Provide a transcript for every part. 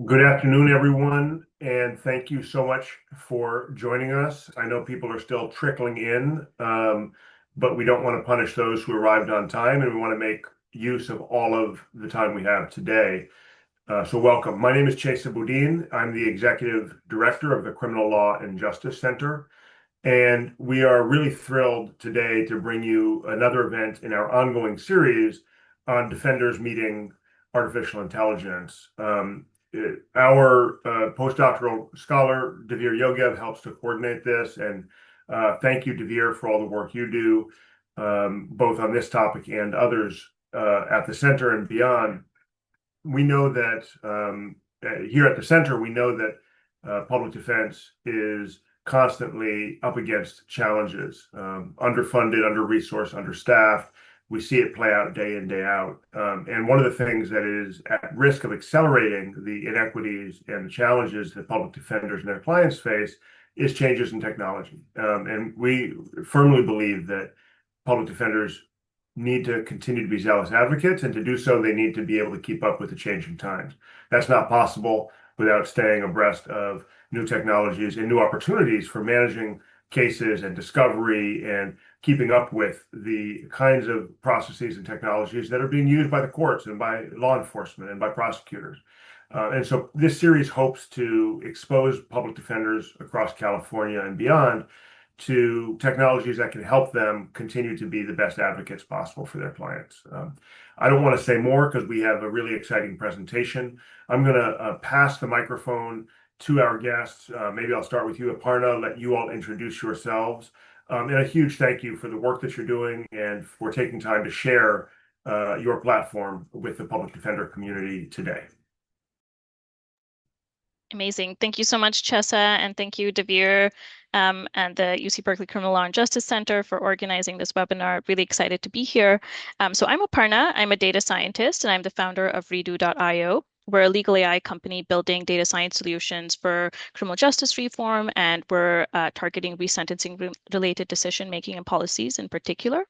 Good afternoon, everyone, and thank you so much for joining us. I know people are still trickling in, but we don't want to punish those who arrived on time, and we want to make use of all of the time we have today. So welcome. My name is Chesa Boudin. I'm the Executive Director of the Criminal Law and Justice Center, and we are really thrilled today to bring you another event in our ongoing series on defenders meeting artificial intelligence. Our postdoctoral scholar, Devir Yogev, helps to coordinate this. And thank you, Devir, for all the work you do, both on this topic and others at the center and beyond. We know that here at the center, we know that public defense is constantly up against challenges, underfunded, under-resourced, understaffed. We see it play out day in, day out. And one of the things that is at risk of accelerating the inequities and the challenges that public defenders and their clients face is changes in technology. And we firmly believe that public defenders need to continue to be zealous advocates, and to do so, they need to be able to keep up with the changing times. That's not possible without staying abreast of new technologies and new opportunities for managing cases and discovery and keeping up with the kinds of processes and technologies that are being used by the courts and by law enforcement and by prosecutors. And so this series hopes to expose public defenders across California and beyond to technologies that can help them continue to be the best advocates possible for their clients. I don't want to say more because we have a really exciting presentation. I'm going to pass the microphone to our guests. Maybe I'll start with you, Aparna, let you all introduce yourselves. And a huge thank you for the work that you're doing and for taking time to share your platform with the public defender community today. Amazing. Thank you so much, Chessa, and thank you, Devir, and the UC Berkeley Criminal Law and Justice Center for organizing this webinar. Really excited to be here. So I'm Aparna. I'm a data scientist, and I'm the founder of Redo.io. We're a legal AI company building data science solutions for criminal justice reform, and we're targeting resentencing related decision making and policies in particular.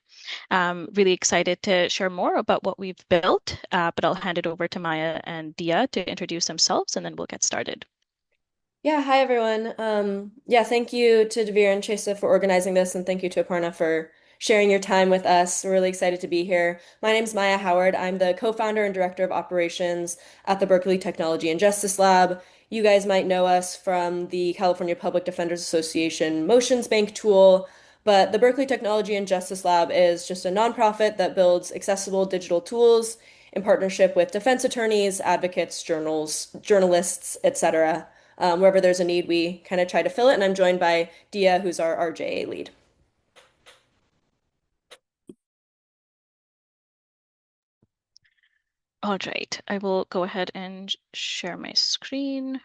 Really excited to share more about what we've built, but I'll hand it over to Maya and Dia to introduce themselves, and then we'll get started. Yeah, hi everyone. Thank you to Devere and Chesa for organizing this, and thank you to Aparna for sharing your time with us. We're really excited to be here. My name's Maya Howard. I'm the co-founder and director of operations at the Berkeley Technology and Justice Lab. You guys might know us from the California Public Defenders Association Motions Bank tool, but the Berkeley Technology and Justice Lab is just a nonprofit that builds accessible digital tools in partnership with defense attorneys, advocates, journalists, etc. Wherever there's a need, we kind of try to fill it. And I'm joined by Dia, who's our RJA lead. All right, I will go ahead and share my screen.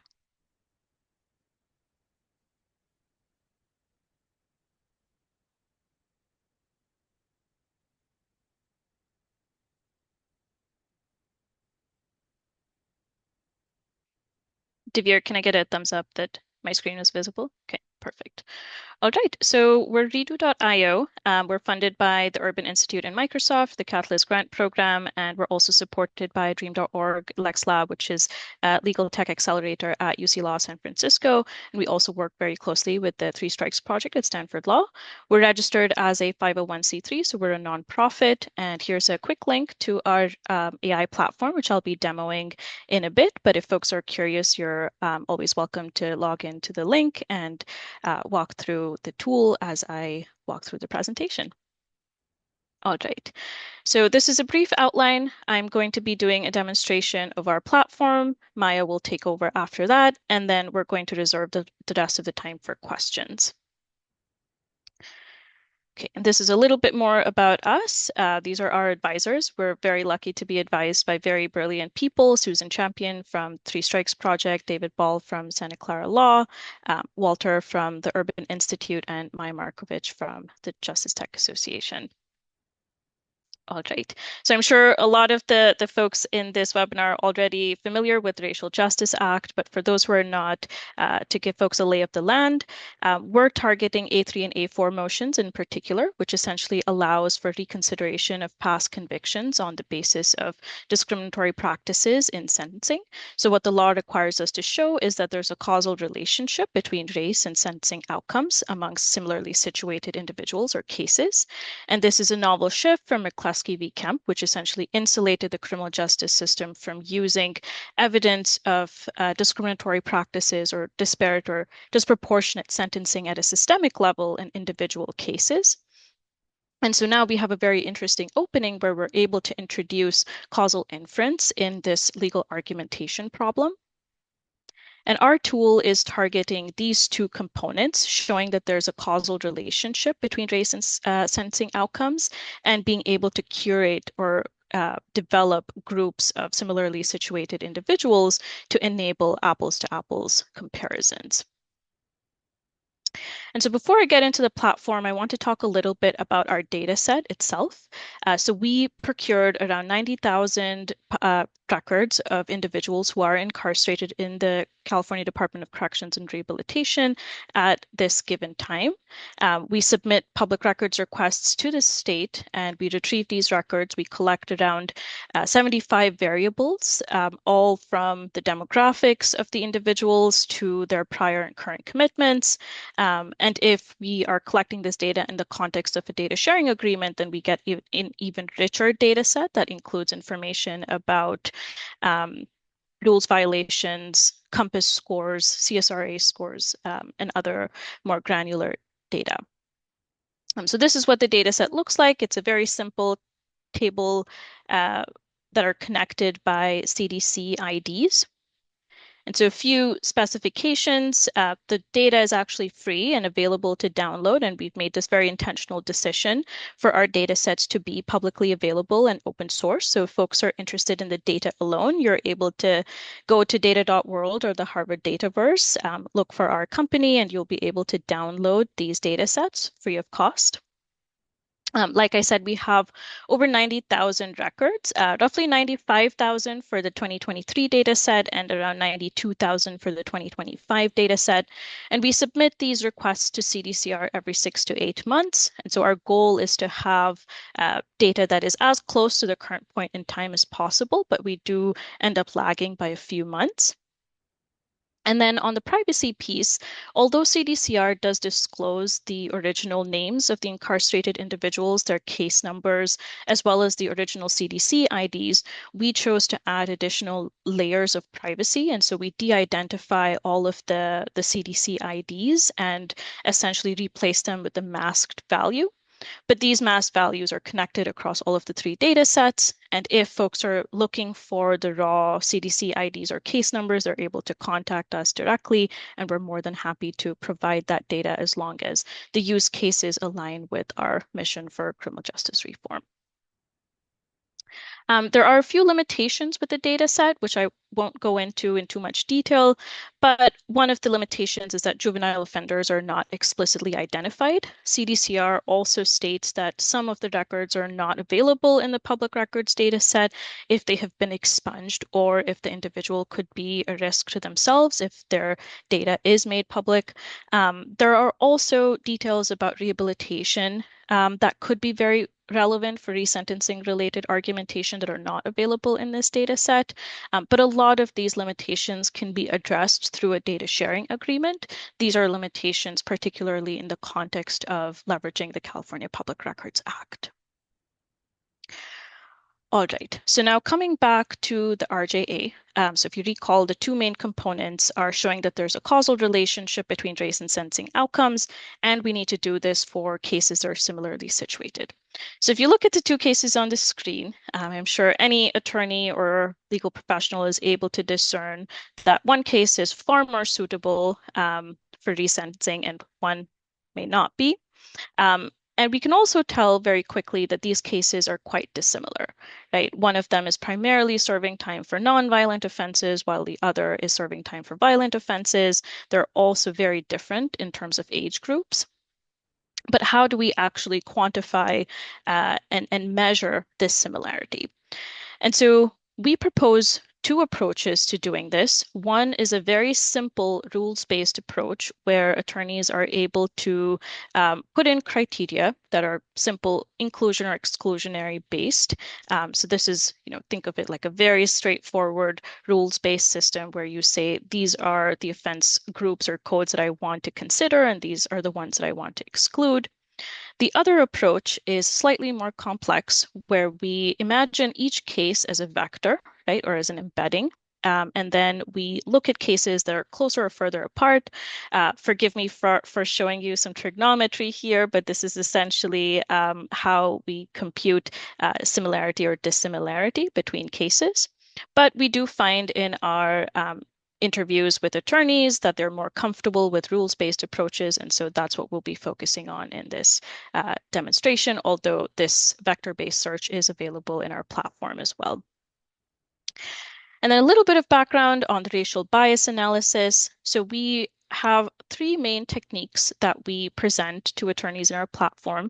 Devere, can I get a thumbs up that my screen is visible? Okay, perfect. All right, so we're Redo.io. We're funded by the Urban Institute and Microsoft, the Catalyst Grant Program, and we're also supported by Dream.org, LexLab, which is a legal tech accelerator at UC Law San Francisco. And we also work very closely with the Three Strikes Project at Stanford Law. We're registered as a 501c3, so we're a nonprofit. And here's a quick link to our AI platform, which I'll be demoing in a bit. But if folks are curious, you're always welcome to log into the link and walk through the tool as I walk through the presentation. All right, so this is a brief outline. I'm going to be doing a demonstration of our platform. Maya will take over after that, and then we're going to reserve the rest of the time for questions. Okay, and this is a little bit more about us. These are our advisors. We're very lucky to be advised by very brilliant people: Susan Champion from Three Strikes Project, David Ball from Santa Clara Law, Walter from the Urban Institute, and Maya Markovich from the Justice Tech Association. All right. So I'm sure a lot of the folks in this webinar are already familiar with the Racial Justice Act, but for those who are not, to give folks a lay of the land, we're targeting A3 and A4 motions in particular, which essentially allows for reconsideration of past convictions on the basis of discriminatory practices in sentencing. So what the law requires us to show is that there's a causal relationship between race and sentencing outcomes amongst similarly situated individuals or cases. And this is a novel shift from McCluskey v. Kemp, which essentially insulated the criminal justice system from using evidence of discriminatory practices or disparate or disproportionate sentencing at a systemic level in individual cases. And so now we have a very interesting opening where we're able to introduce causal inference in this legal argumentation problem. And our tool is targeting these two components, showing that there's a causal relationship between race and sentencing outcomes, and being able to curate or develop groups of similarly situated individuals to enable apples to apples comparisons. And so before I get into the platform, I want to talk a little bit about our data set itself. So we procured around 90,000 records of individuals who are incarcerated in the California Department of Corrections and Rehabilitation at this given time. We submit public records requests to the state and we retrieve these records. We collect around 75 variables, all from the demographics of the individuals to their prior and current commitments. And if we are collecting this data in the context of a data sharing agreement, then we get an even richer data set that includes information about rules violations, COMPAS scores, CSRA scores, and other more granular data. So this is what the data set looks like. It's a very simple table that are connected by CDC IDs. And so a few specifications, the data is actually free and available to download, and we've made this very intentional decision for our data sets to be publicly available and open source. So if folks are interested in the data alone, you're able to go to data.world or the Harvard Dataverse, look for our company, and you'll be able to download these data sets free of cost. Like I said, we have over 90,000 records, roughly 95,000 for the 2023 data set and around 92,000 for the 2025 data set. And we submit these requests to CDCR every 6 to 8 months. And so our goal is to have data that is as close to the current point in time as possible, but we do end up lagging by a few months. And then on the privacy piece, although CDCR does disclose the original names of the incarcerated individuals, their case numbers, as well as the original CDC IDs, we chose to add additional layers of privacy. And so we de-identify all of the CDC IDs and essentially replace them with the masked value. But these masked values are connected across all of the 3 data sets. And if folks are looking for the raw CDC IDs or case numbers, they're able to contact us directly, and we're more than happy to provide that data as long as the use cases align with our mission for criminal justice reform. There are a few limitations with the data set, which I won't go into in too much detail, but one of the limitations is that juvenile offenders are not explicitly identified. CDCR also states that some of the records are not available in the public records data set if they have been expunged or if the individual could be a risk to themselves if their data is made public. There are also details about rehabilitation that could be very relevant for resentencing related argumentation that are not available in this data set. But a lot of these limitations can be addressed through a data sharing agreement. These are limitations particularly in the context of leveraging the California Public Records Act. All right, so now coming back to the RJA. So if you recall, the 2 main components are showing that there's a causal relationship between race and sentencing outcomes, and we need to do this for cases that are similarly situated. So if you look at the 2 cases on the screen, I'm sure any attorney or legal professional is able to discern that one case is far more suitable for resentencing and one may not be. And we can also tell very quickly that these cases are quite dissimilar, right? One of them is primarily serving time for non-violent offenses, while the other is serving time for violent offenses. They're also very different in terms of age groups. But how do we actually quantify and measure this similarity? And so we propose two approaches to doing this. One is a very simple rules-based approach where attorneys are able to put in criteria that are simple inclusion or exclusionary based. So this is, think of it like a very straightforward rules-based system where you say, these are the offense groups or codes that I want to consider, and these are the ones that I want to exclude. The other approach is slightly more complex, where we imagine each case as a vector, right, or as an embedding. And then we look at cases that are closer or further apart. Forgive me for showing you some trigonometry here, but this is essentially how we compute similarity or dissimilarity between cases. But we do find in our interviews with attorneys that they're more comfortable with rules-based approaches. And so that's what we'll be focusing on in this demonstration, although this vector-based search is available in our platform as well. And then a little bit of background on the racial bias analysis. So we have three main techniques that we present to attorneys in our platform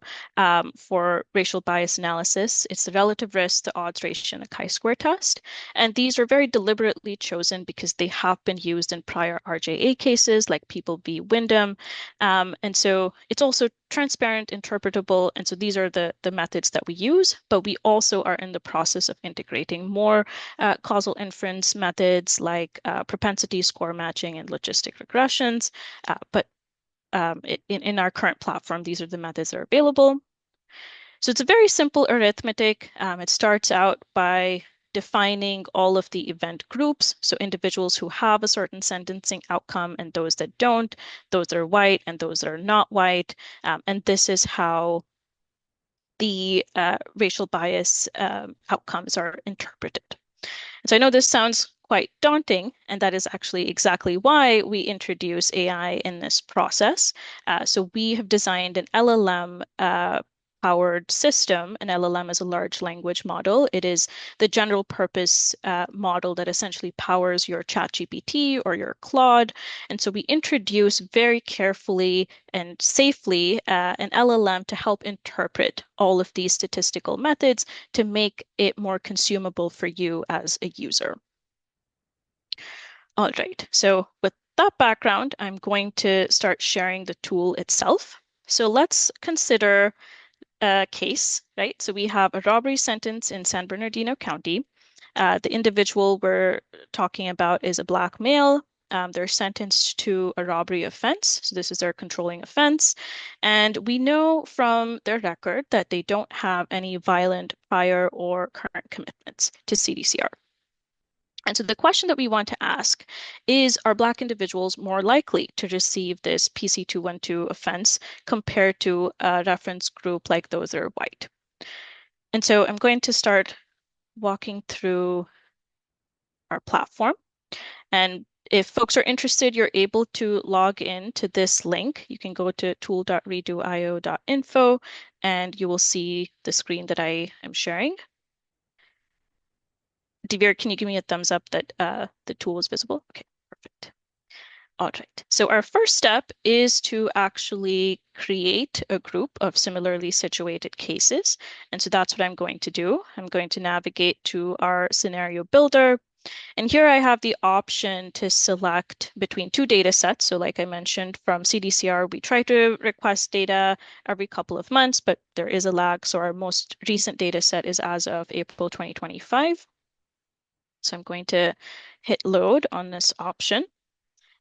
for racial bias analysis. It's the relative risk, the odds ratio, and the chi-square test. And these are very deliberately chosen because they have been used in prior RJA cases like People v. Wyndham. And so it's also transparent, interpretable. And so these are the methods that we use, but we also are in the process of integrating more causal inference methods like propensity score matching and logistic regressions. But in our current platform, these are the methods that are available. So it's a very simple arithmetic. It starts out by defining all of the event groups, so individuals who have a certain sentencing outcome and those that don't, those that are white and those that are not white. And this is how the racial bias outcomes are interpreted. So I know this sounds quite daunting, and that is actually exactly why we introduce AI in this process. So we have designed an LLM powered system. An LLM is a large language model. It is the general purpose model that essentially powers your ChatGPT or your Claude. And so we introduce very carefully and safely an LLM to help interpret all of these statistical methods to make it more consumable for you as a user. All right, so with that background, I'm going to start sharing the tool itself. So let's consider a case, right? So we have a robbery sentence in San Bernardino County. The individual we're talking about is a Black male. They're sentenced to a robbery offense. So this is their controlling offense. And we know from their record that they don't have any violent prior or current commitments to CDCR. And so the question that we want to ask is, are Black individuals more likely to receive this PC212 offense compared to a reference group like those that are white? And so I'm going to start walking through our platform. And if folks are interested, you're able to log in to this link. You can go to tool.redoio.info and you will see the screen that I am sharing. Devere, can you give me a thumbs up that the tool is visible? Okay, perfect. All right, so our first step is to actually create a group of similarly situated cases. And so that's what I'm going to do. I'm going to navigate to our scenario builder. And here I have the option to select between two data sets. So like I mentioned, from CDCR, we try to request data every couple of months, but there is a lag. So our most recent data set is as of April 2025. So I'm going to hit load on this option.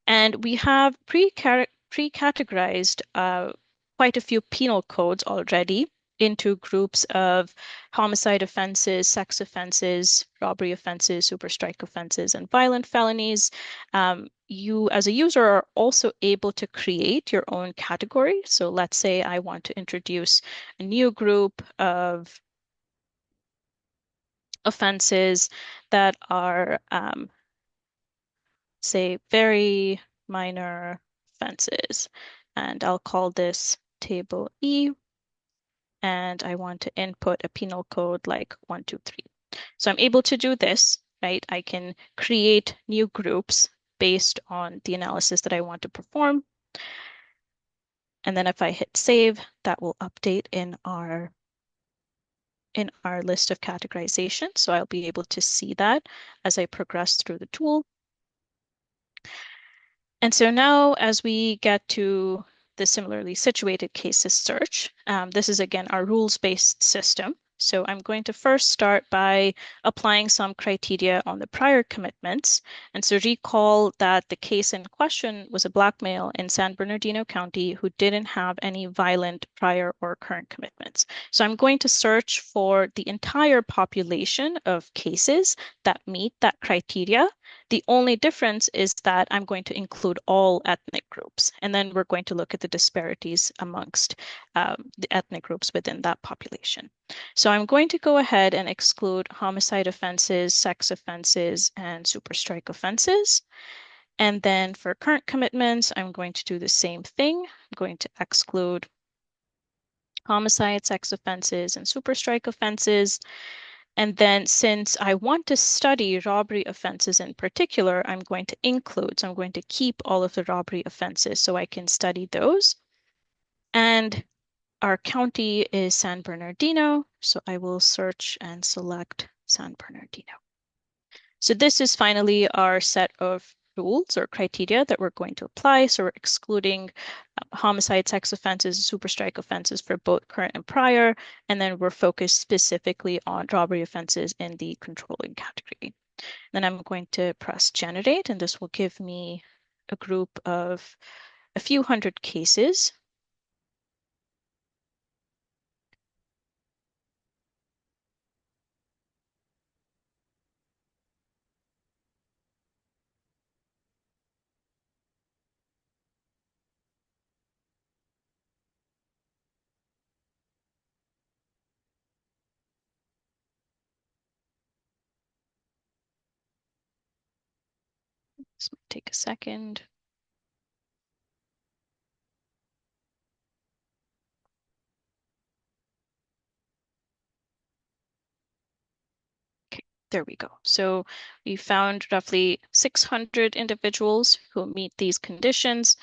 And we have pre-categorized quite a few penal codes already into groups of homicide offenses, sex offenses, robbery offenses, super strike offenses, and violent felonies. You, as a user, are also able to create your own category. So let's say I want to introduce a new group of offenses that are say very minor offenses. And I'll call this table E. And I want to input a penal code like 123. So I'm able to do this, right? I can create new groups based on the analysis that I want to perform. And then if I hit save, that will update in our list of categorization. So I'll be able to see that as I progress through the tool. And so now as we get to the similarly situated cases search, this is again our rules-based system. So I'm going to first start by applying some criteria on the prior commitments. And so recall that the case in question was a Black male in San Bernardino County who didn't have any violent prior or current commitments. So I'm going to search for the entire population of cases that meet that criteria. The only difference is that I'm going to include all ethnic groups, and then we're going to look at the disparities amongst the ethnic groups within that population. So I'm going to go ahead and exclude homicide offenses, sex offenses, and super strike offenses. And then for current commitments, I'm going to do the same thing. I'm going to exclude homicide, sex offenses, and super strike offenses. And then since I want to study robbery offenses in particular, I'm going to include, so I'm going to keep all of the robbery offenses so I can study those. And our county is San Bernardino, so I will search and select San Bernardino. So this is finally our set of rules or criteria that we're going to apply. So we're excluding homicide, sex offenses, super strike offenses for both current and prior, and then we're focused specifically on robbery offenses in the controlling category. Then I'm going to press generate, and this will give me a group of a few hundred cases. This might take a second. Okay, there we go. So we found roughly 600 individuals who meet these conditions.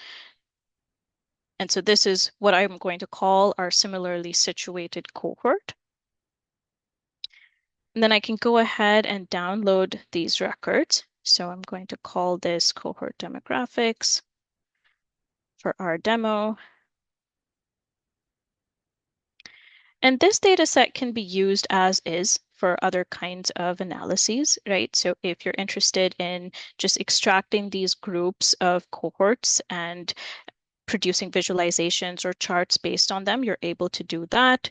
And so this is what I'm going to call our similarly situated cohort. And then I can go ahead and download these records. So I'm going to call this cohort demographics for our demo. And this data set can be used as is for other kinds of analyses, right? So if you're interested in just extracting these groups of cohorts and producing visualizations or charts based on them, you're able to do that.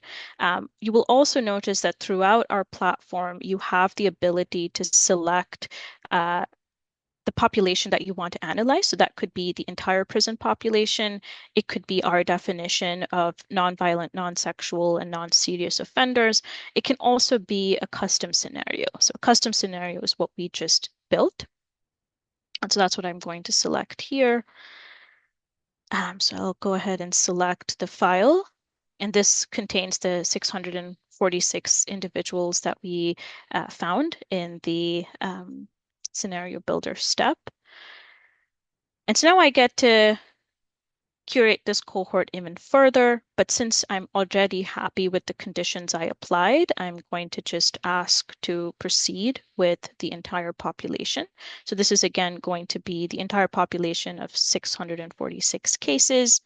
You will also notice that throughout our platform, you have the ability to select the population that you want to analyze. So that could be the entire prison population. It could be our definition of nonviolent, non-sexual, and non-serious offenders. It can also be a custom scenario. So a custom scenario is what we just built. And so that's what I'm going to select here. So I'll go ahead and select the file. And this contains the 646 individuals that we found in the scenario builder step. And so now I get to curate this cohort even further, but since I'm already happy with the conditions I applied, I'm going to just ask to proceed with the entire population. So this is again going to be the entire population of 646 cases.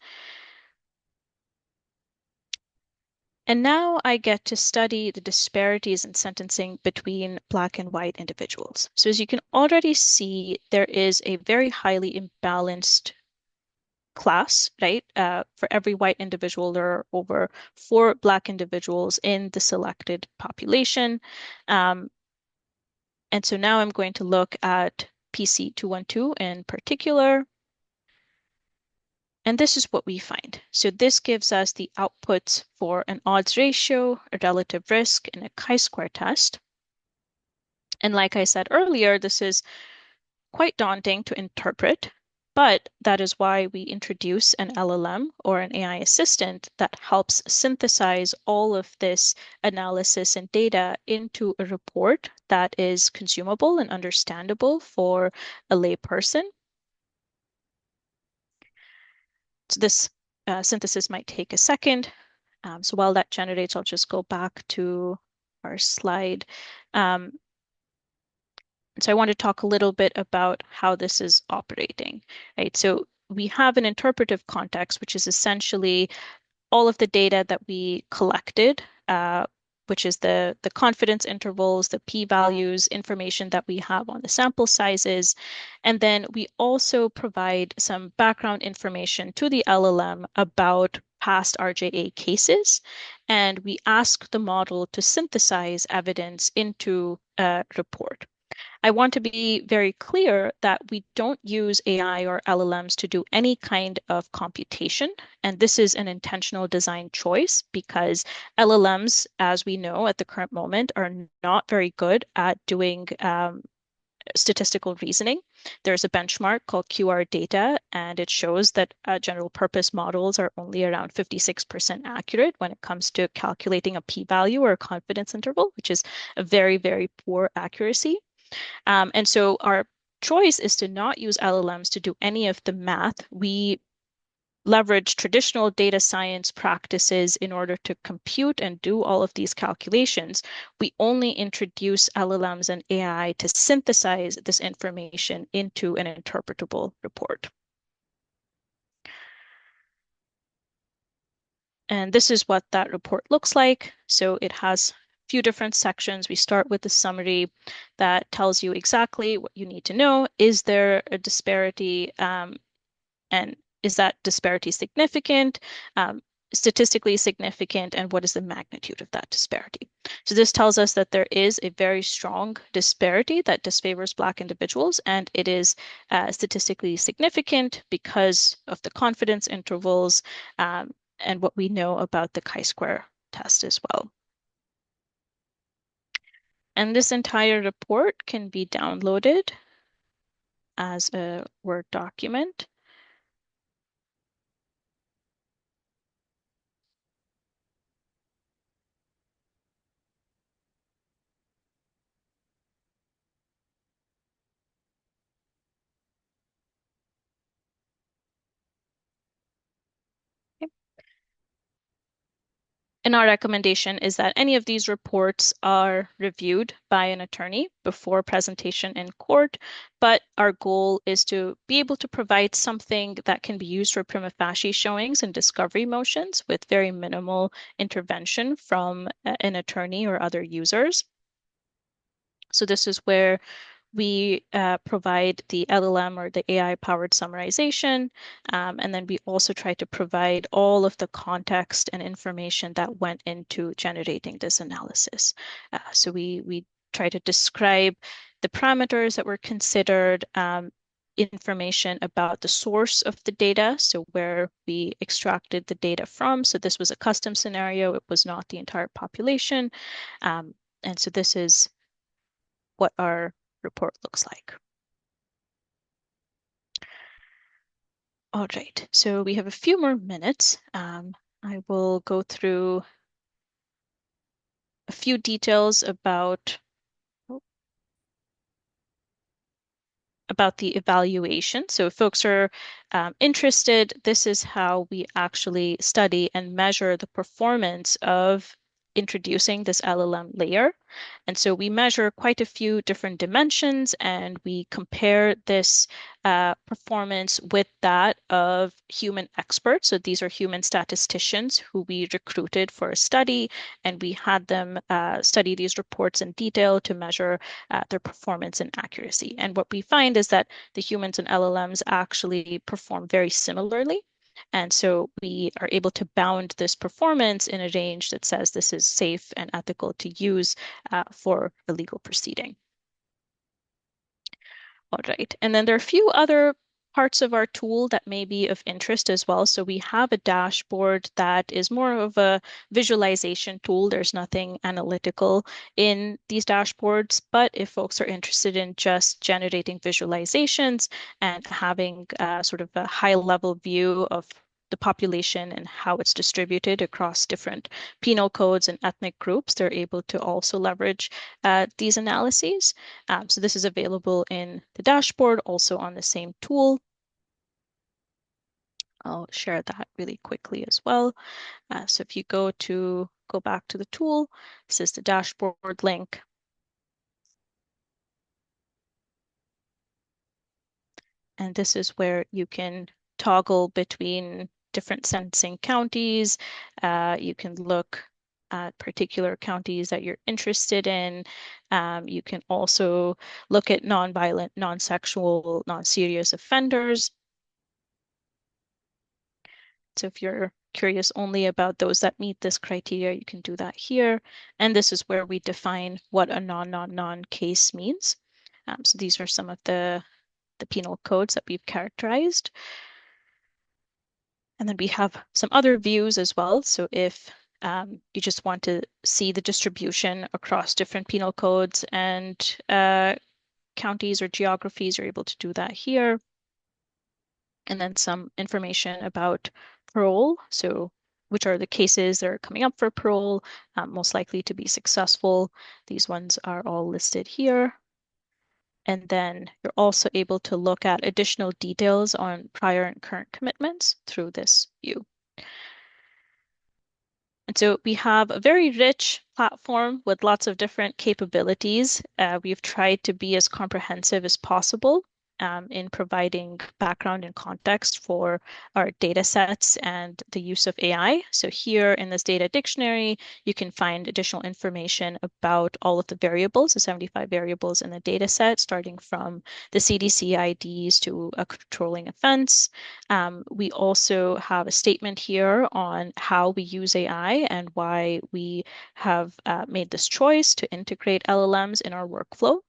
And now I get to study the disparities in sentencing between Black and white individuals. So as you can already see, there is a very highly imbalanced class, right? For every white individual, there are over 4 Black individuals in the selected population. And so now I'm going to look at PC 212 in particular. And this is what we find. So this gives us the outputs for an odds ratio, a relative risk, and a chi-square test. And like I said earlier, this is quite daunting to interpret, but that is why we introduce an LLM or an AI assistant that helps synthesize all of this analysis and data into a report that is consumable and understandable for a layperson. So this synthesis might take a second. So while that generates, I'll just go back to our slide. So I want to talk a little bit about how this is operating, right? So we have an interpretive context, which is essentially all of the data that we collected, which is the confidence intervals, the p-values, information that we have on the sample sizes. And then we also provide some background information to the LLM about past RJA cases. And we ask the model to synthesize evidence into a report. I want to be very clear that we don't use AI or LLMs to do any kind of computation. And this is an intentional design choice because LLMs, as we know at the current moment, are not very good at doing statistical reasoning. There's a benchmark called QR data, and it shows that general purpose models are only around 56% accurate when it comes to calculating a p-value or a confidence interval, which is a very, very poor accuracy. And so our choice is to not use LLMs to do any of the math. We leverage traditional data science practices in order to compute and do all of these calculations. We only introduce LLMs and AI to synthesize this information into an interpretable report. And this is what that report looks like. So it has a few different sections. We start with the summary that tells you exactly what you need to know. Is there a disparity? And is that disparity significant, statistically significant, and what is the magnitude of that disparity? So this tells us that there is a very strong disparity that disfavors Black individuals, and it is statistically significant because of the confidence intervals and what we know about the chi-square test as well. And this entire report can be downloaded as a Word document. And our recommendation is that any of these reports are reviewed by an attorney before presentation in court, but our goal is to be able to provide something that can be used for prima facie showings and discovery motions with very minimal intervention from an attorney or other users. So this is where we provide the LLM or the AI-powered summarization, and then we also try to provide all of the context and information that went into generating this analysis. So we try to describe the parameters that were considered, information about the source of the data, so where we extracted the data from. So this was a custom scenario. It was not the entire population. And so this is what our report looks like. All right, so we have a few more minutes. I will go through a few details about the evaluation. So if folks are interested, this is how we actually study and measure the performance of introducing this LLM layer. And so we measure quite a few different dimensions and we compare this performance with that of human experts. So these are human statisticians who we recruited for a study, and we had them study these reports in detail to measure their performance and accuracy. And what we find is that the humans and LLMs actually perform very similarly. And so we are able to bound this performance in a range that says this is safe and ethical to use for a legal proceeding. All right, and then there are a few other parts of our tool that may be of interest as well. So we have a dashboard that is more of a visualization tool. There's nothing analytical in these dashboards, but if folks are interested in just generating visualizations and having sort of a high level view of the population and how it's distributed across different penal codes and ethnic groups, they're able to also leverage these analyses. So this is available in the dashboard, also on the same tool. I'll share that really quickly as well. So if you go back to the tool, this is the dashboard link. And this is where you can toggle between different sentencing counties. You can look at particular counties that you're interested in. You can also look at non-violent, non-sexual, non-serious offenders. So if you're curious only about those that meet this criteria, you can do that here. And this is where we define what a non case means. So these are some of the penal codes that we've characterized. And then we have some other views as well. So if you just want to see the distribution across different penal codes and counties or geographies, you're able to do that here. And then some information about parole. So which are the cases that are coming up for parole, most likely to be successful. These ones are all listed here. And then you're also able to look at additional details on prior and current commitments through this view. And so we have a very rich platform with lots of different capabilities. We've tried to be as comprehensive as possible in providing background and context for our data sets and the use of AI. So here in this data dictionary, you can find additional information about all of the variables, the 75 variables in the data set, starting from the CDC IDs to a controlling offense. We also have a statement here on how we use AI and why we have made this choice to integrate LLMs in our workflow.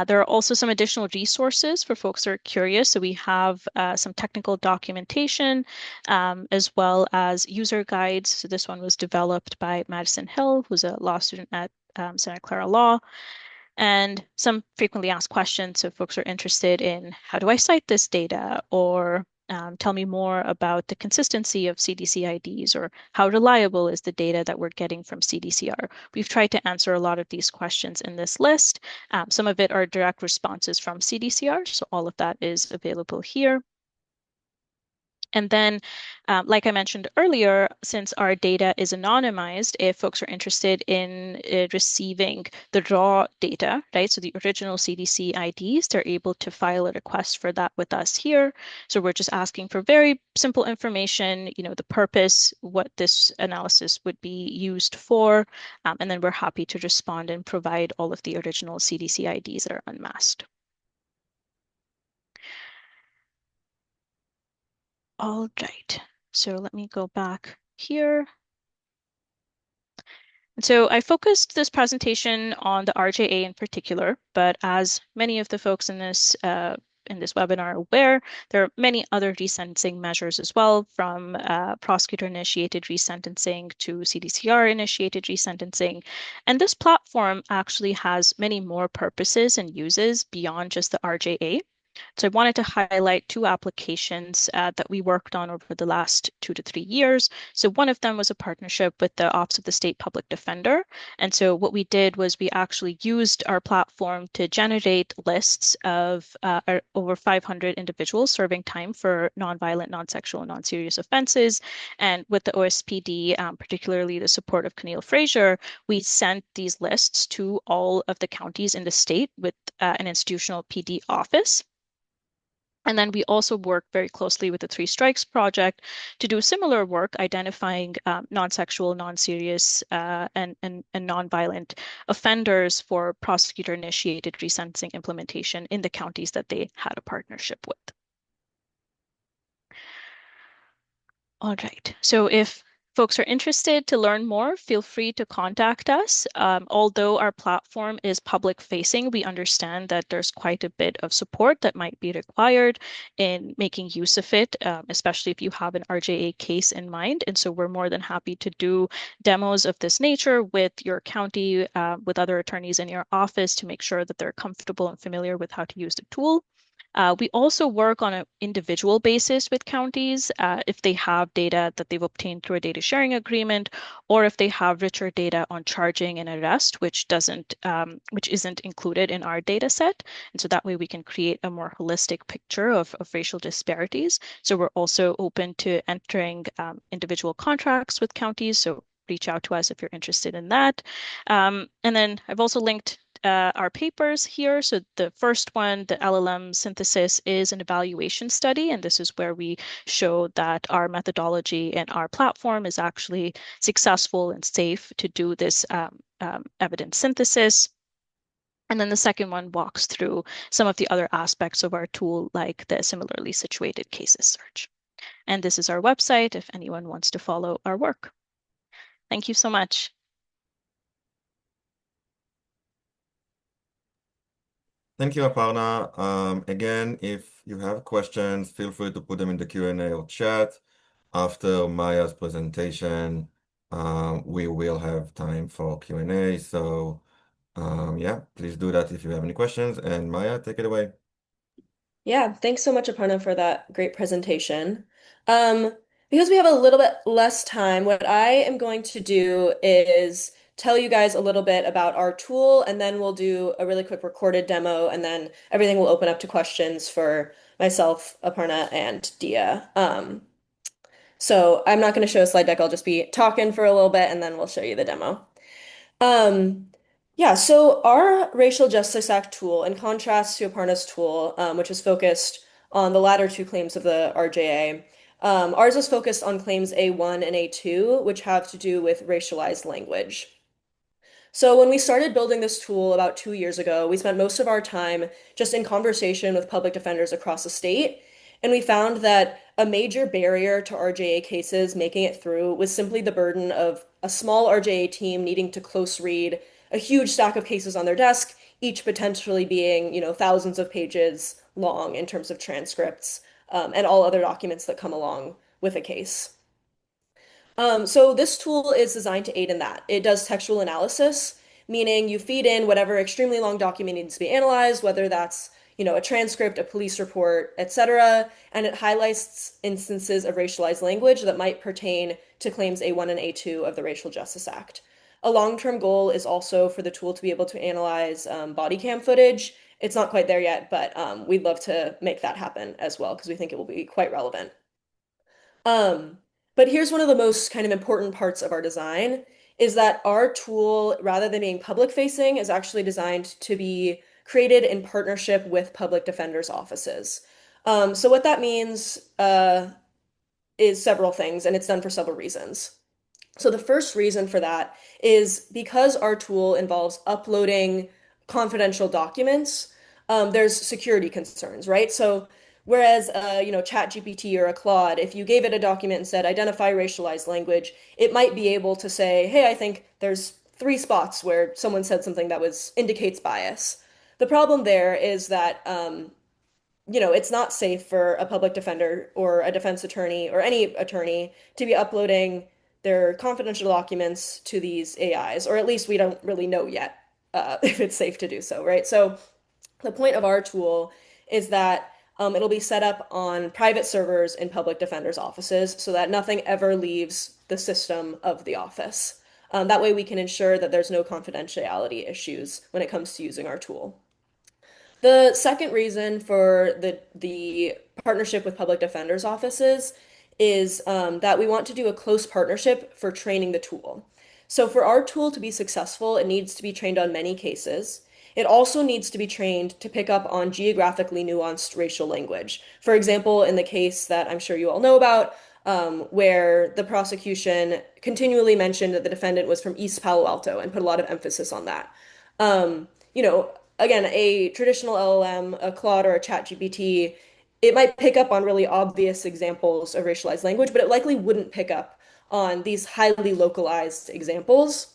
There are also some additional resources for folks who are curious. So we have some technical documentation as well as user guides. So this one was developed by Madison Hill, who's a law student at Santa Clara Law, and some frequently asked questions. So folks are interested in how do I cite this data, or tell me more about the consistency of CDC IDs, or how reliable is the data that we're getting from CDCR. We've tried to answer a lot of these questions in this list. Some of it are direct responses from CDCR, so all of that is available here. And then, like I mentioned earlier, since our data is anonymized, if folks are interested in receiving the raw data, right, so the original CDC IDs, they're able to file a request for that with us here. So we're just asking for very simple information, the purpose, what this analysis would be used for, and then we're happy to respond and provide all of the original CDC IDs that are unmasked. All right, so let me go back here. And so I focused this presentation on the RJA in particular, but as many of the folks in this webinar are aware, there are many other resentencing measures as well, from prosecutor-initiated resentencing to CDCR-initiated resentencing. And this platform actually has many more purposes and uses beyond just the RJA. So I wanted to highlight two applications that we worked on over the last 2 to 3 years. So one of them was a partnership with the Office of the State Public Defender. And so what we did was we actually used our platform to generate lists of over 500 individuals serving time for nonviolent, non-sexual, non-serious offenses. And with the OSPD, particularly the support of Keneal Frazier, we sent these lists to all of the counties in the state with an institutional PD office. And then we also work very closely with the Three Strikes Project to do similar work, identifying non-sexual, non-serious, and non-violent offenders for prosecutor-initiated resentencing implementation in the counties that they had a partnership with. All right, so if folks are interested to learn more, feel free to contact us. Although our platform is public facing, we understand that there's quite a bit of support that might be required in making use of it, especially if you have an RJA case in mind. And so we're more than happy to do demos of this nature with your county, with other attorneys in your office to make sure that they're comfortable and familiar with how to use the tool. We also work on an individual basis with counties if they have data that they've obtained through a data sharing agreement, or if they have richer data on charging and arrest, which isn't included in our data set. And so that way we can create a more holistic picture of racial disparities. So we're also open to entering individual contracts with counties. So reach out to us if you're interested in that. And then I've also linked our papers here. So the first one, the LLM synthesis, is an evaluation study, and this is where we show that our methodology and our platform is actually successful and safe to do this evidence synthesis. And then the second one walks through some of the other aspects of our tool, like the similarly situated cases search. And this is our website if anyone wants to follow our work. Thank you so much. Thank you, Aparna. Again, if you have questions, feel free to put them in the Q&A or chat. After Maya's presentation, we will have time for Q&A. So yeah, please do that if you have any questions. And Maya, take it away. Yeah, thanks so much, Aparna, for that great presentation. Um, because we have a little bit less time, what I am going to do is tell you guys a little bit about our tool, and then we'll do a really quick recorded demo, and then everything will open up to questions for myself, Aparna, and Dia. So I'm not going to show a slide deck. I'll just be talking for a little bit, and then we'll show you the demo. Um, yeah, so our Racial Justice Act tool, in contrast to Aparna's tool, which is focused on the latter two claims of the RJA, ours is focused on claims A1 and A2, which have to do with racialized language. So when we started building this tool about 2 years ago, we spent most of our time just in conversation with public defenders across the state, and we found that a major barrier to RJA cases making it through was simply the burden of a small RJA team needing to close read a huge stack of cases on their desk, each potentially being, thousands of pages long in terms of transcripts, and all other documents that come along with a case. So this tool is designed to aid in that. It does textual analysis, meaning you feed in whatever extremely long document needs to be analyzed, whether that's, a transcript, a police report, etc., and it highlights instances of racialized language that might pertain to claims A1 and A2 of the Racial Justice Act. A long-term goal is also for the tool to be able to analyze body cam footage. It's not quite there yet, but we'd love to make that happen as well because we think it will be quite relevant. Um, but here's one of the most kind of important parts of our design is that our tool, rather than being public facing, is actually designed to be created in partnership with public defenders' offices. So what that means is several things, and it's done for several reasons. So the first reason for that is because our tool involves uploading confidential documents, there's security concerns, right? So whereas ChatGPT or a Claude, if you gave it a document and said identify racialized language, it might be able to say, hey, I think there's 3 spots where someone said something that was indicates bias. The problem there is that it's not safe for a public defender or a defense attorney or any attorney to be uploading their confidential documents to these AIs, or at least we don't really know yet if it's safe to do so, right? So the point of our tool is that it'll be set up on private servers in public defenders' offices so that nothing ever leaves the system of the office. That way we can ensure that there's no confidentiality issues when it comes to using our tool. The second reason for the partnership with public defenders offices is that we want to do a close partnership for training the tool. So for our tool to be successful, it needs to be trained on many cases. It also needs to be trained to pick up on geographically nuanced racial language. For example, in the case that I'm sure you all know about, where the prosecution continually mentioned that the defendant was from East Palo Alto and put a lot of emphasis on that. You know, again, a traditional LLM, a Claude or a ChatGPT, it might pick up on really obvious examples of racialized language, but it likely wouldn't pick up on these highly localized examples.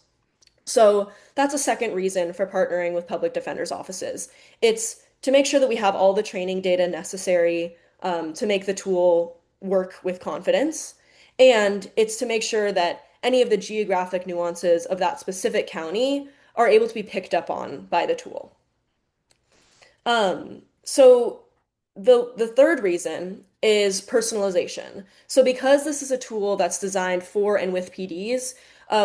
So that's a second reason for partnering with public defenders' offices. It's to make sure that we have all the training data necessary to make the tool work with confidence. And it's to make sure that any of the geographic nuances of that specific county are able to be picked up on by the tool. So the third reason is personalization. So because this is a tool that's designed for and with PDs,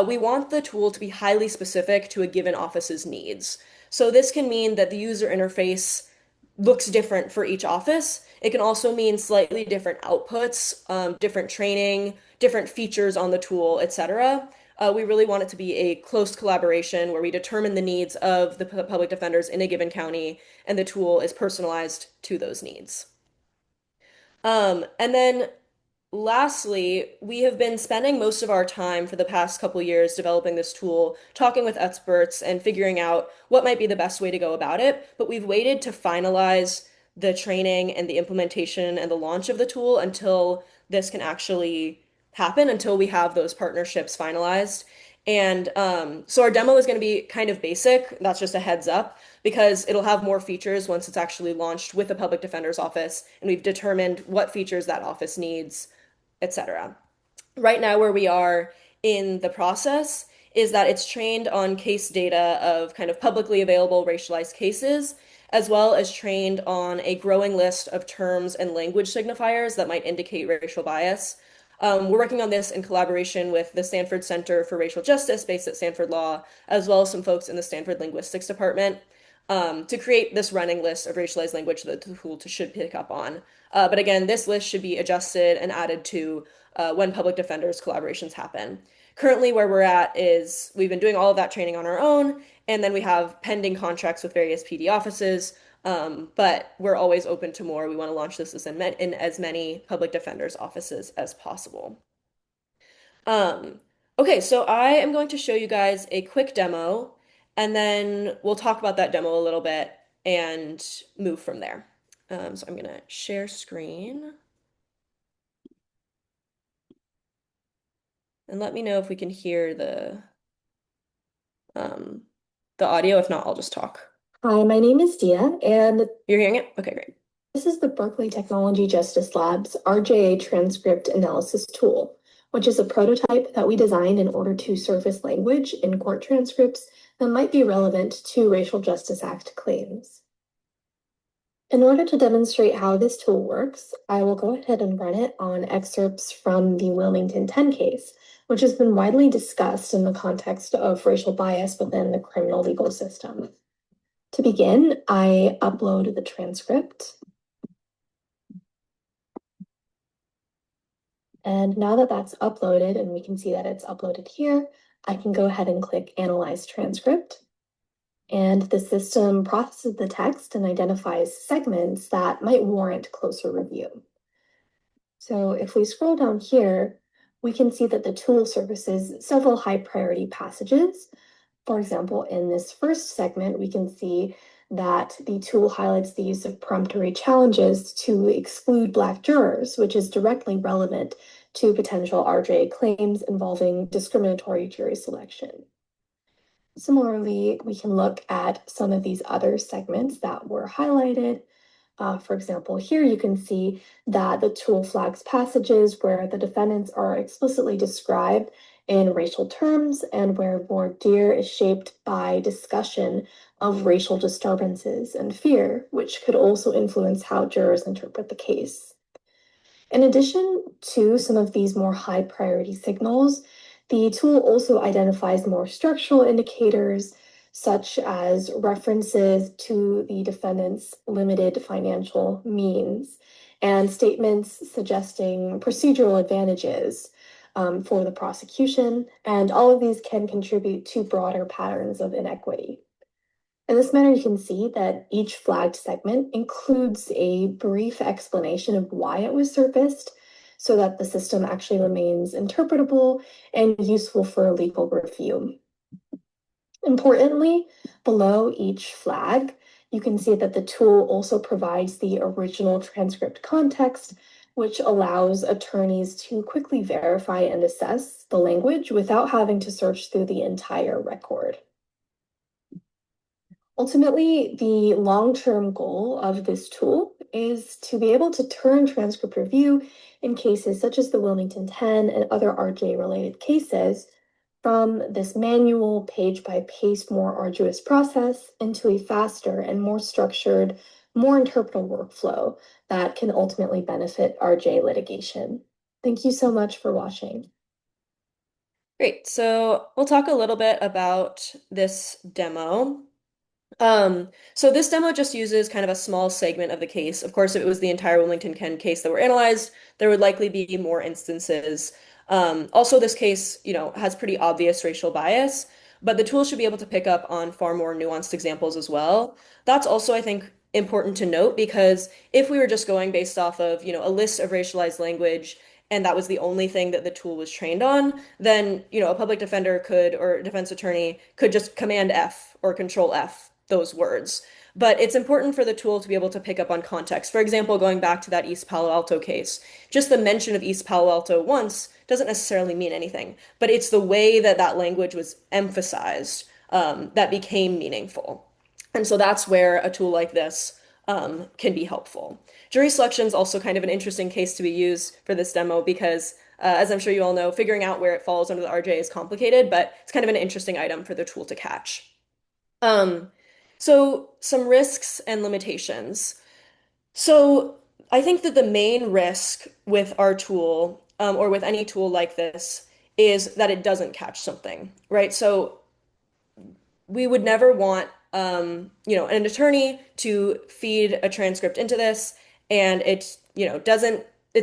we want the tool to be highly specific to a given office's needs. So this can mean that the user interface looks different for each office. It can also mean slightly different outputs, different training, different features on the tool, etc. We really want it to be a close collaboration where we determine the needs of the public defenders in a given county, and the tool is personalized to those needs. And then lastly, we have been spending most of our time for the past couple years developing this tool, talking with experts and figuring out what might be the best way to go about it. But we've waited to finalize the training and the implementation and the launch of the tool until this can actually happen, until we have those partnerships finalized. And so our demo is going to be kind of basic. That's just a heads up because it'll have more features once it's actually launched with the public defender's office and we've determined what features that office needs, etc. Right now, where we are in the process is that it's trained on case data of kind of publicly available racialized cases, as well as trained on a growing list of terms and language signifiers that might indicate racial bias. We're working on this in collaboration with the Stanford Center for Racial Justice, based at Stanford Law, as well as some folks in the Stanford Linguistics Department, to create this running list of racialized language that the tool should pick up on. But again, this list should be adjusted and added to when public defenders collaborations happen. Currently, where we're at is we've been doing all of that training on our own, and then we have pending contracts with various PD offices. But we're always open to more. We want to launch this in as many public defenders' offices as possible. Okay, so I am going to show you guys a quick demo, and then we'll talk about that demo a little bit and move from there. So I'm gonna share screen. And let me know if we can hear the audio. If not, I'll just talk. Hi, my name is Dia, and You're hearing it? Okay, great. this is the Berkeley Technology Justice Lab's RJA transcript analysis tool, which is a prototype that we designed in order to surface language in court transcripts that might be relevant to Racial Justice Act claims. In order to demonstrate how this tool works, I will go ahead and run it on excerpts from the Wilmington 10 case, which has been widely discussed in the context of racial bias within the criminal legal system. To begin, I upload the transcript. And now that that's uploaded, and we can see that it's uploaded here, I can go ahead and click Analyze Transcript. And the system processes the text and identifies segments that might warrant closer review. So if we scroll down here, we can see that the tool surfaces several high priority passages. For example, in this first segment, we can see that the tool highlights the use of peremptory challenges to exclude Black jurors, which is directly relevant to potential RJA claims involving discriminatory jury selection. Similarly, we can look at some of these other segments that were highlighted. For example, here you can see that the tool flags passages where the defendants are explicitly described in racial terms and where voir dire is shaped by discussion of racial disturbances and fear, which could also influence how jurors interpret the case. In addition to some of these more high priority signals, the tool also identifies more structural indicators, such as references to the defendant's limited financial means and statements suggesting procedural advantages for the prosecution. And all of these can contribute to broader patterns of inequity. In this manner, you can see that each flagged segment includes a brief explanation of why it was surfaced so that the system actually remains interpretable and useful for legal review. Importantly, below each flag, you can see that the tool also provides the original transcript context, which allows attorneys to quickly verify and assess the language without having to search through the entire record. Ultimately, the long-term goal of this tool is to be able to turn transcript review in cases such as the Wilmington 10 and other RJ-related cases from this manual, page-by-page, more arduous process into a faster and more structured, more interpretable workflow that can ultimately benefit RJ litigation. Thank you so much for watching. Great. So we'll talk a little bit about this demo. So this demo just uses kind of a small segment of the case. Of course, if it was the entire Wilmington Ken case that were analyzed, there would likely be more instances. Also, this case, has pretty obvious racial bias, but the tool should be able to pick up on far more nuanced examples as well. That's also, I think, important to note because if we were just going based off of, a list of racialized language and that was the only thing that the tool was trained on, then, a public defender could, or a defense attorney could just Command F or Control F those words. But it's important for the tool to be able to pick up on context. For example, going back to that East Palo Alto case, just the mention of East Palo Alto once doesn't necessarily mean anything, but it's the way that that language was emphasized that became meaningful. And so that's where a tool like this can be helpful. Jury selection is also kind of an interesting case to be used for this demo because, as I'm sure you all know, figuring out where it falls under the RJ is complicated, but it's kind of an interesting item for the tool to catch. So some risks and limitations. So I think that the main risk with our tool, or with any tool like this, is that it doesn't catch something, right? So we would never want an attorney to feed a transcript into this and it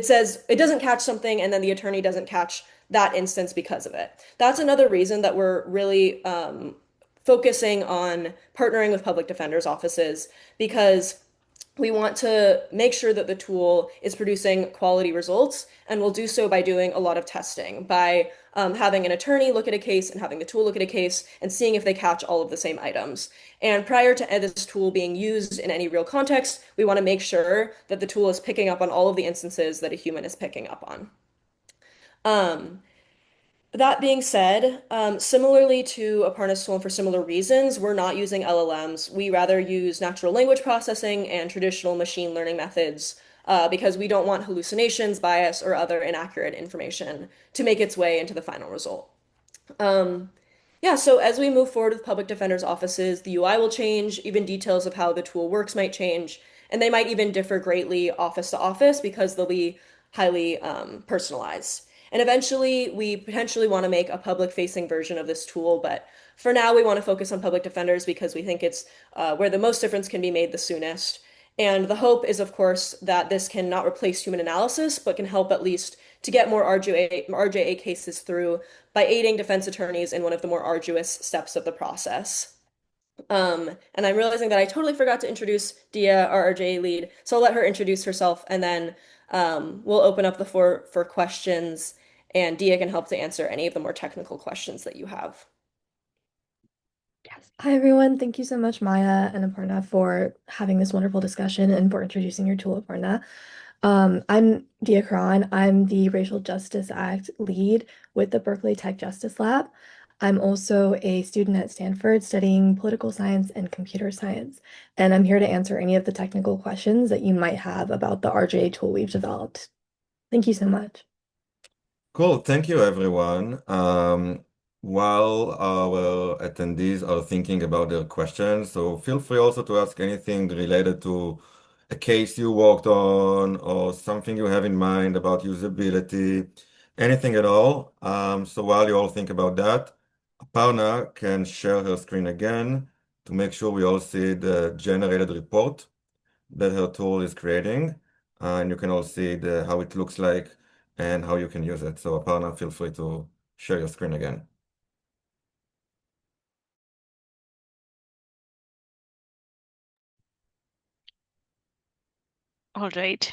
says it doesn't catch something and then the attorney doesn't catch that instance because of it. That's another reason that we're really focusing on partnering with public defenders' offices because we want to make sure that the tool is producing quality results, and we'll do so by doing a lot of testing, by having an attorney look at a case and having the tool look at a case and seeing if they catch all of the same items. And prior to this tool being used in any real context, we want to make sure that the tool is picking up on all of the instances that a human is picking up on. That being said, similarly to Aparna's tool and for similar reasons, we're not using LLMs. We rather use natural language processing and traditional machine learning methods because we don't want hallucinations, bias, or other inaccurate information to make its way into the final result. Yeah, so as we move forward with public defenders' offices, the UI will change, even details of how the tool works might change, and they might even differ greatly office to office because they'll be highly personalized. And eventually, we potentially want to make a public-facing version of this tool, but for now, we want to focus on public defenders because we think it's where the most difference can be made the soonest. And the hope is, of course, that this can not replace human analysis, but can help at least to get more RJA cases through by aiding defense attorneys in one of the more arduous steps of the process. And I'm realizing that I totally forgot to introduce Dia, our RJA lead, so I'll let her introduce herself, and then we'll open up the floor for questions, and Dia can help to answer any of the more technical questions that you have. Yes. Hi, everyone. Thank you so much, Maya and Aparna, for having this wonderful discussion and for introducing your tool, Aparna. I'm Dia Karan. I'm the Racial Justice Act lead with the Berkeley Tech Justice Lab. I'm also a student at Stanford studying political science and computer science, and I'm here to answer any of the technical questions that you might have about the RJA tool we've developed. Thank you so much. Cool. Thank you, everyone. While our attendees are thinking about their questions, so feel free also to ask anything related to a case you worked on or something you have in mind about usability, anything at all. So while you all think about that, Aparna can share her screen again to make sure we all see the generated report that her tool is creating. And you can all see how it looks like and how you can use it. So Aparna, feel free to share your screen again. All right.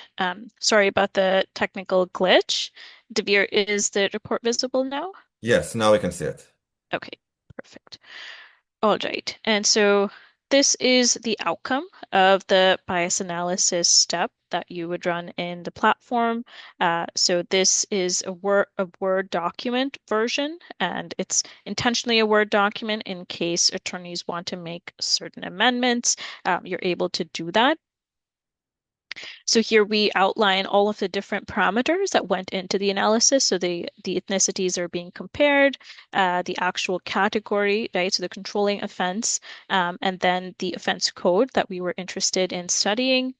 Sorry about the technical glitch. Devere, is the report visible now? Yes, now we can see it. Okay, perfect. All right. And so this is the outcome of the bias analysis step that you would run in the platform. So this is a Word document version, and it's intentionally a Word document in case attorneys want to make certain amendments. You're able to do that. So here we outline all of the different parameters that went into the analysis. So the ethnicities are being compared, the actual category, right? So the controlling offense, and then the offense code that we were interested in studying.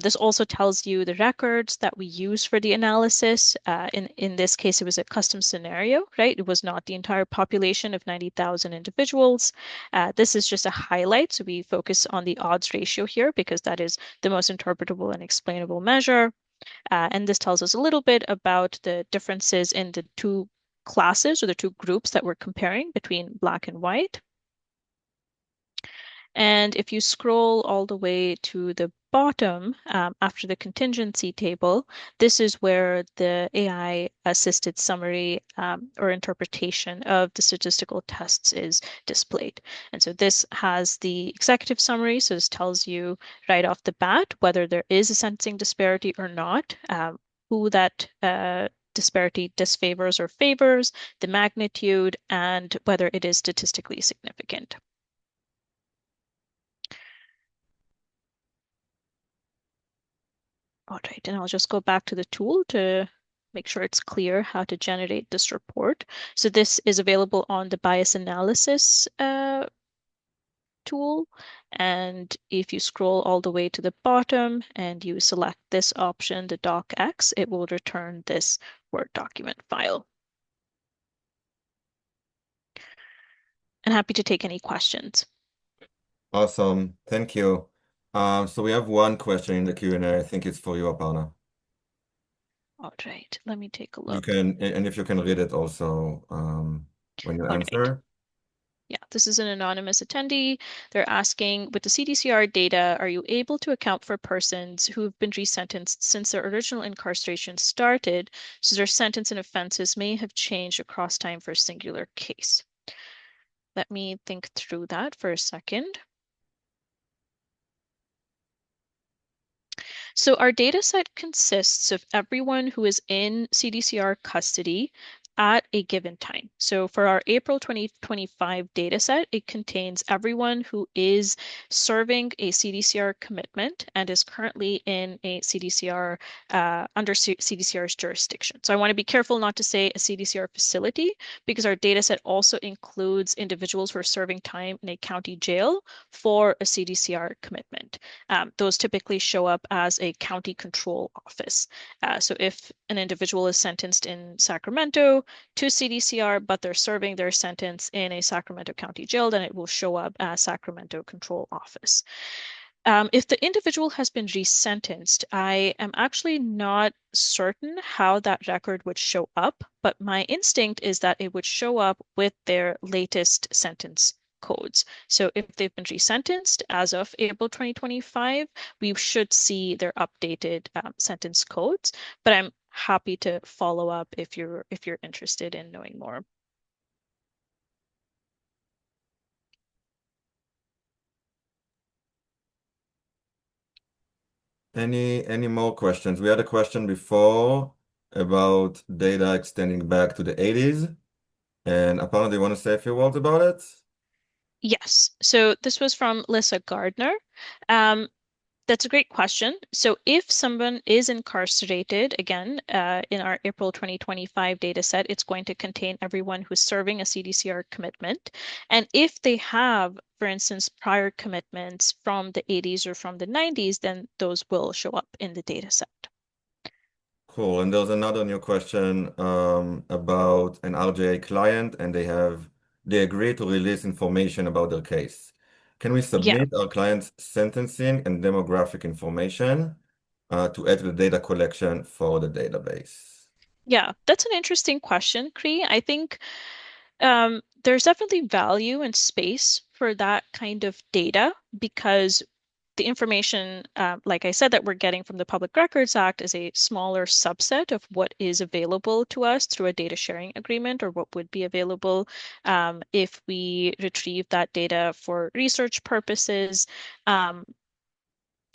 This also tells you the records that we use for the analysis. In this case, it was a custom scenario, right? It was not the entire population of 90,000 individuals. This is just a highlight. So we focus on the odds ratio here because that is the most interpretable and explainable measure. And this tells us a little bit about the differences in the two classes or the two groups that we're comparing between black and white. And if you scroll all the way to the bottom after the contingency table, this is where the AI assisted summary or interpretation of the statistical tests is displayed. And so this has the executive summary. So this tells you right off the bat whether there is a sentencing disparity or not, who that disparity disfavors or favors, the magnitude, and whether it is statistically significant. All right, and I'll just go back to the tool to make sure it's clear how to generate this report. So this is available on the bias analysis tool. And if you scroll all the way to the bottom and you select this option, the docx, it will return this Word document file. And happy to take any questions. Awesome. Thank you. So we have one question in the Q&A. I think it's for you, Aparna. All right, let me take a You look. can, and if you can read it also when you All right. answer. Yeah, this is an anonymous attendee. They're asking, with the CDCR data, are you able to account for persons who have been resentenced since their original incarceration started, so their sentence and offenses may have changed across time for a singular case? Let me think through that for a second. So our data set consists of everyone who is in CDCR custody at a given time. So for our April 2025 data set, it contains everyone who is serving a CDCR commitment and is currently in a CDCR under CDCR's jurisdiction. So I want to be careful not to say a CDCR facility because our data set also includes individuals who are serving time in a county jail for a CDCR commitment. Those typically show up as a county control office. So if an individual is sentenced in Sacramento to CDCR, but they're serving their sentence in a Sacramento County jail, then it will show up as Sacramento Control Office. If the individual has been resentenced, I am actually not certain how that record would show up, but my instinct is that it would show up with their latest sentence codes. So if they've been resentenced as of April 2025, we should see their updated sentence codes, but I'm happy to follow up if you're interested in knowing more. Any more questions? We had a question before about data extending back to the 80s. And Aparna, do you want to say a few words about it? Yes. So this was from Lissa Gardner. Um, That's a great question. So if someone is incarcerated, again, in our April 2025 data set, it's going to contain everyone who's serving a CDCR commitment. And if they have, for instance, prior commitments from the 80s or from the 90s, then those will show up in the data set. Cool. And there's another new question about an RJA client, and they agree to release information about their case. Can we Yeah. submit our client's sentencing and demographic information to add to the data collection for the database? Yeah, that's an interesting question, Cree. I think there's definitely value and space for that kind of data because the information, like I said, that we're getting from the Public Records Act is a smaller subset of what is available to us through a data sharing agreement or what would be available if we retrieve that data for research purposes. Um,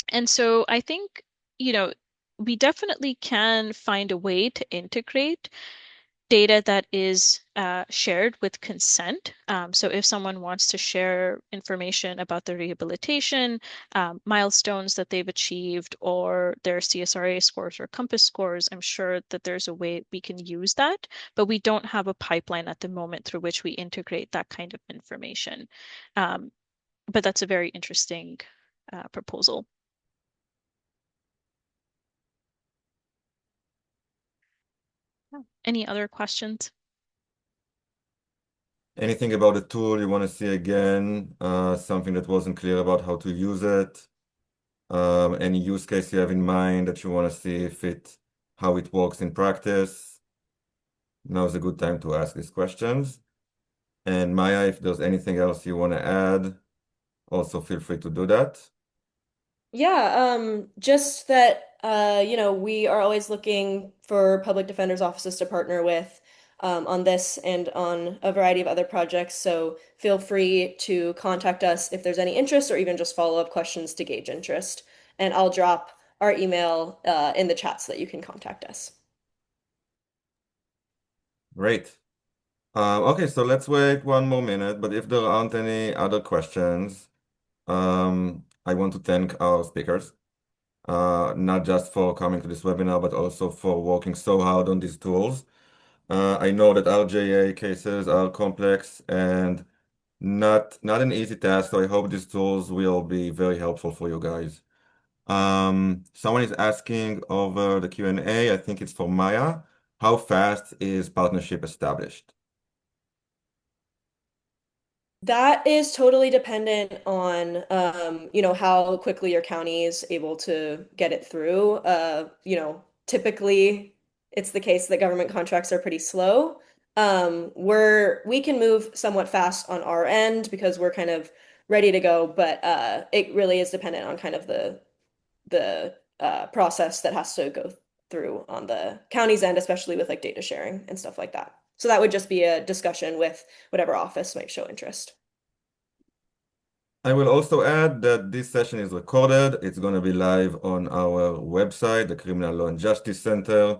and so I think, we definitely can find a way to integrate data that is shared with consent. So if someone wants to share information about their rehabilitation, milestones that they've achieved, or their CSRA scores or COMPASS scores, I'm sure that there's a way we can use that, but we don't have a pipeline at the moment through which we integrate that kind of information. But that's a very interesting proposal. Any other questions? Anything about the tool you want to see again? Something that wasn't clear about how to use it? Any use case you have in mind that you want to see how it works in practice? Now's a good time to ask these questions. And Maya, if there's anything else you want to add, also feel free to do that. Yeah, just that we are always looking for public defenders' offices to partner with on this and on a variety of other projects. So feel free to contact us if there's any interest or even just follow-up questions to gauge interest. And I'll drop our email in the chat so that you can contact us. Great. Okay, so let's wait one more minute, but if there aren't any other questions, I want to thank our speakers, not just for coming to this webinar, but also for working so hard on these tools. I know that RJA cases are complex and not an easy task, so I hope these tools will be very helpful for you guys. Someone is asking over the Q&A, I think it's for Maya, how fast is partnership established? That is totally dependent on, how quickly your county is able to get it through. Typically it's the case that government contracts are pretty slow. We can move somewhat fast on our end because we're kind of ready to go, but it really is dependent on kind of the process that has to go through on the county's end, especially with like data sharing and stuff like that. So that would just be a discussion with whatever office might show interest. I will also add that this session is recorded. It's going to be live on our website, the Criminal Law and Justice Center,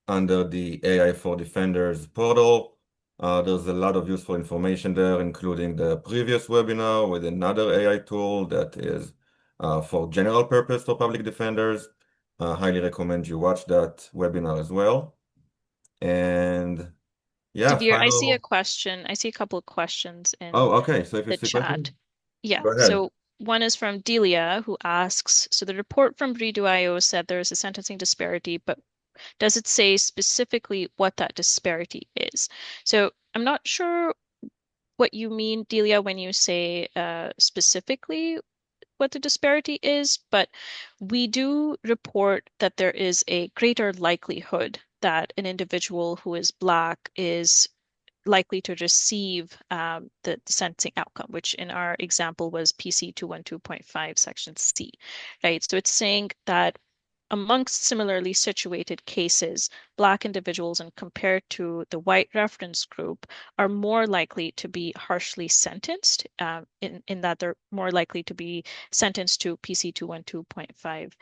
under the AI for Defenders portal. There's a lot of useful information there, including the previous webinar with another AI tool that is for general purpose for public defenders. Highly recommend you watch that webinar as well. And yeah, Devere, I see a final. question. I see a couple of questions in Oh, okay. So if you the see chat. questions, Yeah, go ahead. so one is from Delia, who asks, so the report from Redo.io said there is a sentencing disparity, but does it say specifically what that disparity is? So I'm not sure what you mean, Delia, when you say specifically what the disparity is, but we do report that there is a greater likelihood that an individual who is Black is likely to receive the sentencing outcome, which in our example was PC 212.5 section C, right? So it's saying that amongst similarly situated cases, Black individuals, and compared to the white reference group, are more likely to be harshly sentenced, in that they're more likely to be sentenced to PC 212.5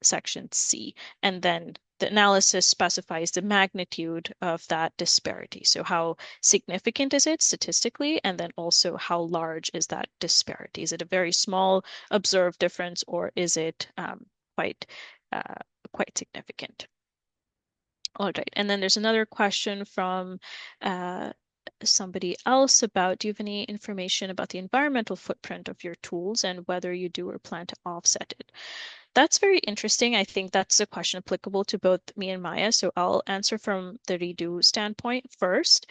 section C. And then the analysis specifies the magnitude of that disparity. So how significant is it statistically? And then also how large is that disparity? Is it a very small observed difference, or is it quite uh, quite significant? All right, and then there's another question from somebody else about, do you have any information about the environmental footprint of your tools and whether you do or plan to offset it? That's very interesting. I think that's a question applicable to both me and Maya. So I'll answer from the Redo standpoint first.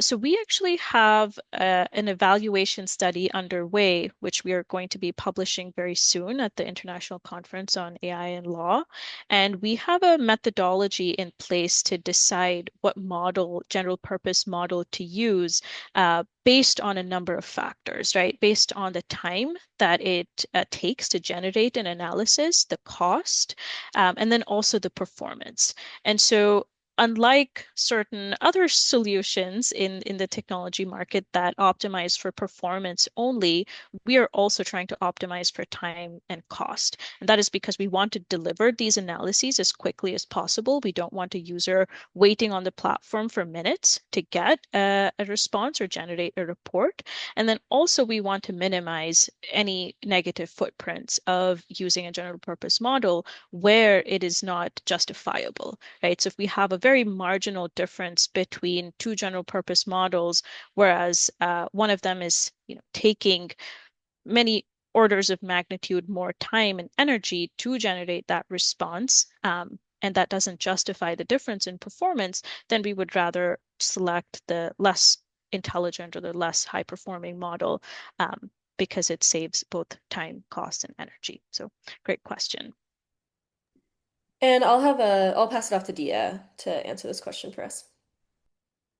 So we actually have an evaluation study underway, which we are going to be publishing very soon at the International Conference on AI and Law. And we have a methodology in place to decide what model, general purpose model to use based on a number of factors, right? Based on the time that it takes to generate an analysis, the cost, and then also the performance. And so unlike certain other solutions in the technology market that optimize for performance only, we are also trying to optimize for time and cost. And that is because we want to deliver these analyses as quickly as possible. We don't want a user waiting on the platform for minutes to get a response or generate a report. And then also we want to minimize any negative footprints of using a general purpose model where it is not justifiable, right? So if we have a very marginal difference between two general purpose models, whereas one of them is, taking many orders of magnitude more time and energy to generate that response, and that doesn't justify the difference in performance, then we would rather select the less intelligent or the less high performing model, because it saves both time, cost, and energy. So great question. And I'll pass it off to Dia to answer this question for us.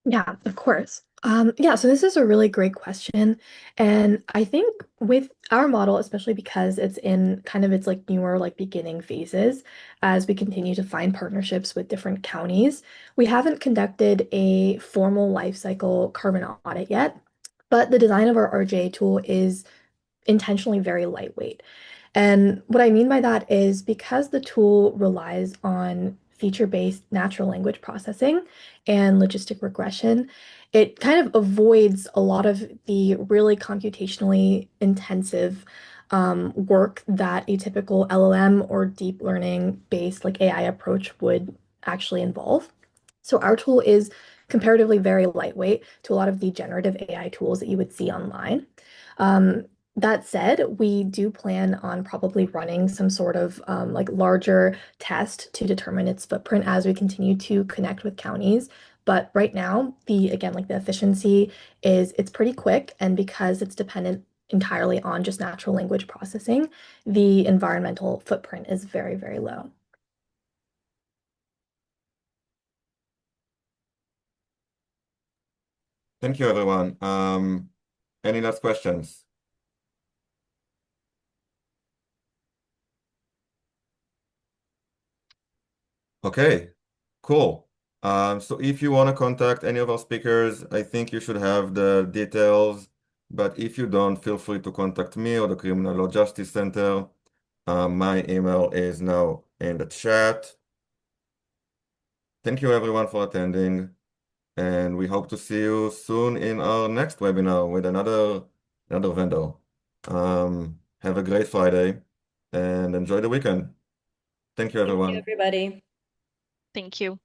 Yeah, of course. Yeah, so this is a really great question. And I think with our model, especially because it's in kind of its like newer, like beginning phases, as we continue to find partnerships with different counties, we haven't conducted a formal life cycle carbon audit yet. But the design of our RJA tool is intentionally very lightweight. And what I mean by that is because the tool relies on feature-based natural language processing and logistic regression, it kind of avoids a lot of the really computationally intensive work that a typical LLM or deep learning based like AI approach would actually involve. So our tool is comparatively very lightweight to a lot of the generative AI tools that you would see online. Um, that said, we do plan on probably running some sort of like larger test to determine its footprint as we continue to connect with counties. But right now, again, like the efficiency it's pretty quick, and because it's dependent entirely on just natural language processing, the environmental footprint is very, very low. Thank you, everyone. Any last questions? Okay, cool. So if you want to contact any of our speakers, I think you should have the details. But if you don't, feel free to contact me or the Criminal Law Justice Center. My email is now in the chat. Thank you, everyone, for attending. And we hope to see you soon in our next webinar with another vendor. Have a great Friday and enjoy the weekend. Thank you, Thank you, everyone. everybody. Thank you.